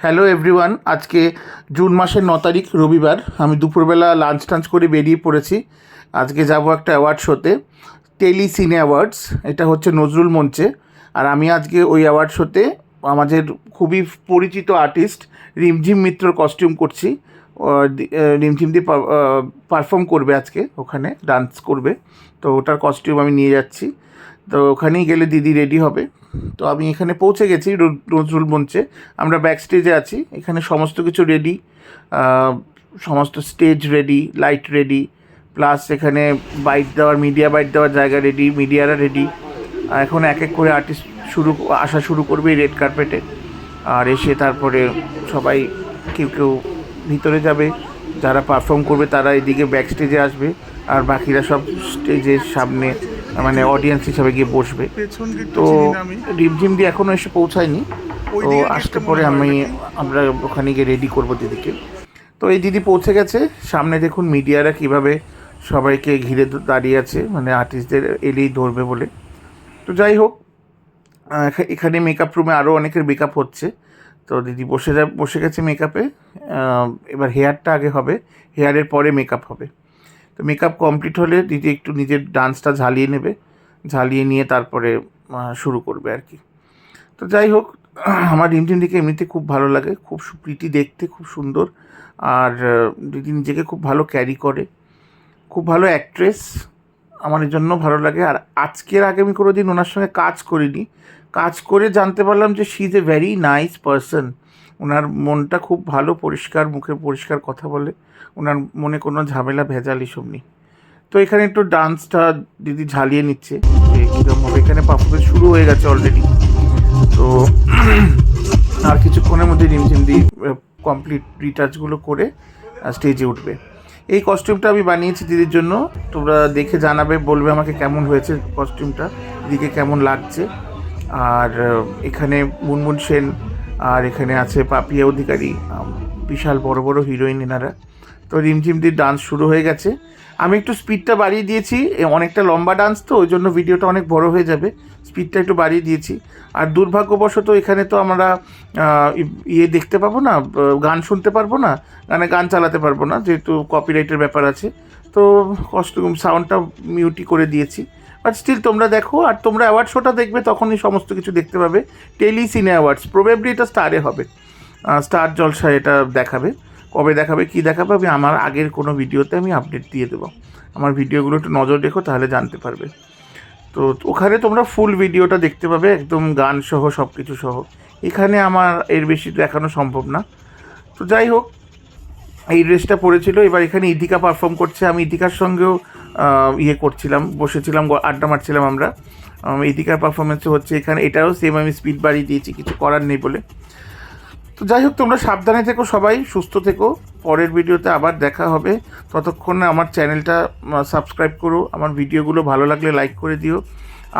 Hello everyone, আজকে June মাসের 9 তারিখ রবিবার। আমি দুপুরবেলা লাঞ্চ টাঞ্চ করে বেরিয়ে পড়েছি। আজকে যাব একটা অ্যাওয়ার্ড শোতে, টেলি সিনে অ্যাওয়ার্ডস। এটা হচ্ছে নজরুল মঞ্চে। আর আমি আজকে ওই অ্যাওয়ার্ড শোতে আমাদের খুবই পরিচিত আর্টিস্ট রিমঝিম মিত্রর কস্টিউম করছি। রিমঝিম দিয়ে পারফর্ম করবে আজকে, ওখানে ডান্স করবে। তো ওটার কস্টিউম আমি নিয়ে যাচ্ছি। তো ওখানেই গেলে দিদি রেডি হবে। তো আমি এখানে পৌঁছে গেছি নজরুল মঞ্চে। আমরা ব্যাক স্টেজে আছি। এখানে সমস্ত কিছু রেডি, সমস্ত stage ready, light ready, plus এখানে বাইট দেওয়ার, মিডিয়া বাইট দেওয়ার জায়গা রেডি, মিডিয়ারা রেডি। এখন এক এক করে আর্টিস্ট আসা শুরু করবে রেড কার্পেটে। আর এসে তারপরে সবাই কেউ কেউ ভিতরে যাবে, যারা পারফর্ম করবে তারা এদিকে ব্যাক স্টেজে আসবে, আর বাকিরা সব স্টেজের সামনে মানে অডিয়েন্স হিসাবে গিয়ে বসবে। তো রিমঝিম দিয়ে এখনও এসে পৌঁছায়নি, তো আসতে পরে আমরা ওখানে গিয়ে রেডি করবো দিদিকে। তো এই দিদি পৌঁছে গেছে। সামনে দেখুন মিডিয়ারা কীভাবে সবাইকে ঘিরে দাঁড়িয়ে আছে, মানে আর্টিস্টদের এলেই ধরবে বলে। তো যাই হোক, এখানে মেকআপ রুমে আরও অনেকের মেকআপ হচ্ছে। তো দিদি বসে গেছে মেকআপে। এবার হেয়ারটা আগে হবে, হেয়ারের পরে মেকআপ হবে। তো মেকআপ কমপ্লিট হলে দিদি একটু নিজের ডান্সটা ঝালিয়ে নেবে, ঝালিয়ে নিয়ে তারপরে শুরু করবে আর কি। তো যাই হোক, আমার রিমঝিমদিকে এমনিতে খুব ভালো লাগে, খুব প্রিটি দেখতে, খুব সুন্দর। আর দিদি নিজেকে খুব ভালো ক্যারি করে, খুব ভালো অ্যাক্ট্রেস, আমার এই জন্য ভালো লাগে। আর আজকের আগে আমি কোনো দিন ওনার সঙ্গে কাজ করিনি, কাজ করে জানতে পারলাম যে she is a very nice person. ওনার মনটা খুব ভালো, পরিষ্কার, মুখে পরিষ্কার কথা বলে, ওনার মনে কোনো ঝামেলা ভেজাল এসব নেই। তো এখানে একটু ডান্সটা দিদি ঝালিয়ে নিচ্ছে যে কীরকম হবে। এখানে পারফরমেন্স শুরু হয়ে গেছে অলরেডি। তো আর কিছুক্ষণের মধ্যে রিমঝিমদি কমপ্লিট রিটাচগুলো করে স্টেজে উঠবে। এই কস্টিউমটা আমি বানিয়েছি দিদির জন্য। তোমরা দেখে জানাবে, বলবে আমাকে কেমন হয়েছে কস্টিউমটা, দিদিকে কেমন লাগছে। আর এখানে মুনমুন সেন, আর এখানে আছে পাপিয়া অধিকারী, বিশাল বড় বড় হিরোইন এনারা। তো রিমঝিমদির ডান্স শুরু হয়ে গেছে। আমি একটু স্পিডটা বাড়িয়ে দিয়েছি, অনেকটা লম্বা ডান্স তো ওই জন্য ভিডিওটা অনেক বড় হয়ে যাবে, স্পিডটা একটু বাড়িয়ে দিয়েছি। আর দুর্ভাগ্যবশত এখানে তো আমরা দেখতে পাবো না, গান শুনতে পারবো না, গান চালাতে পারবো না, যেহেতু কপিরাইটের ব্যাপার আছে। তো সাউন্ডটা মিউটই করে দিয়েছি। বাট স্টিল তোমরা দেখো, আর তোমরা অ্যাওয়ার্ড শোটা দেখবে তখনই সমস্ত কিছু দেখতে পাবে। টেলি সিনে অ্যাওয়ার্ডস, প্রবেবলি এটা স্টারে হবে, স্টার জলসায় এটা দেখাবে। কবে দেখাবে, কী দেখাবে, আমি আমার আগের কোনো ভিডিওতে আমি আপডেট দিয়ে দেবো। আমার ভিডিওগুলো একটু নজর রেখো, তাহলে জানতে পারবে। তো ওখানে তোমরা ফুল ভিডিওটা দেখতে পাবে, একদম গান সহ সব কিছু সহ। এখানে আমার এর বেশি দেখানো সম্ভব না। তো যাই হোক, এই ড্রেসটা পরেছিল। এবার এখানে ইদিকা পারফর্ম করছে। আমি ইদিকার সঙ্গেও করছিলাম, বসেছিলাম, আড্ডা মারছিলাম আমরা। ইদিকার পারফরমেন্সও হচ্ছে এখানে। এটাও সেম, আমি স্পিড বাড়িয়ে দিয়েছি, কিছু করার নেই বলে। তো যাই হোক, তোমরা সাবধানে থেকো, সবাই সুস্থ থেকো। পরের ভিডিওতে আবার দেখা হবে। ততক্ষণে আমার চ্যানেলটা সাবস্ক্রাইব করো, আমার ভিডিওগুলো ভালো লাগলে লাইক করে দিও,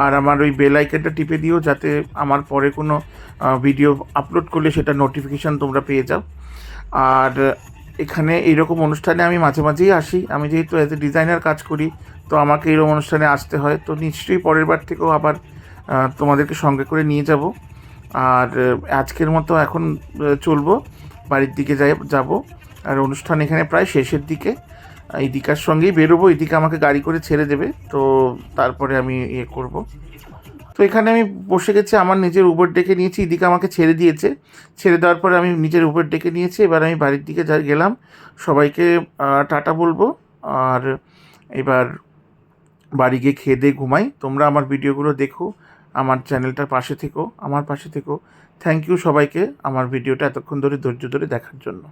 আর আমার ওই বেল আইকনটা টিপে দিও, যাতে আমার পরে কোনো ভিডিও আপলোড করলে সেটা নোটিফিকেশান তোমরা পেয়ে যাও। আর এখানে এইরকম অনুষ্ঠানে আমি মাঝে মাঝেই আসি। আমি যেহেতু অ্যাজ এ ডিজাইনার কাজ করি, তো আমাকে এইরকম অনুষ্ঠানে আসতে হয়। তো নিশ্চয়ই পরের বার থেকেও আবার তোমাদেরকে সঙ্গে করে নিয়ে যাব। আর আজকের মতো এখন চলবো, বাড়ির দিকে যাব। আর অনুষ্ঠান এখানে প্রায় শেষের দিকে। ইদিকার সঙ্গেই বেরোবো, ইদিকা আমাকে গাড়ি করে ছেড়ে দেবে, তো তারপরে আমি করব। তো এখানে আমি বসে গেছি, আমার নিজের উবের ডেকে নিয়েছি, ইদিকা আমাকে ছেড়ে দিয়েছে। ছেড়ে দেওয়ার পরে আমি নিজের উবের ডেকে নিয়েছি। এবার আমি বাড়ির দিকে গেলাম, সবাইকে টাটা বলবো। আর এবার বাড়ি গিয়ে খেয়ে দিয়ে ঘুমাই। তোমরা আমার ভিডিওগুলো দেখো, আমার চ্যানেলটার পাশে থেকো, আমার পাশে থেকো। থ্যাংক ইউ সবাইকে আমার ভিডিওটা এতক্ষণ ধরে ধৈর্য ধরে দেখার জন্য।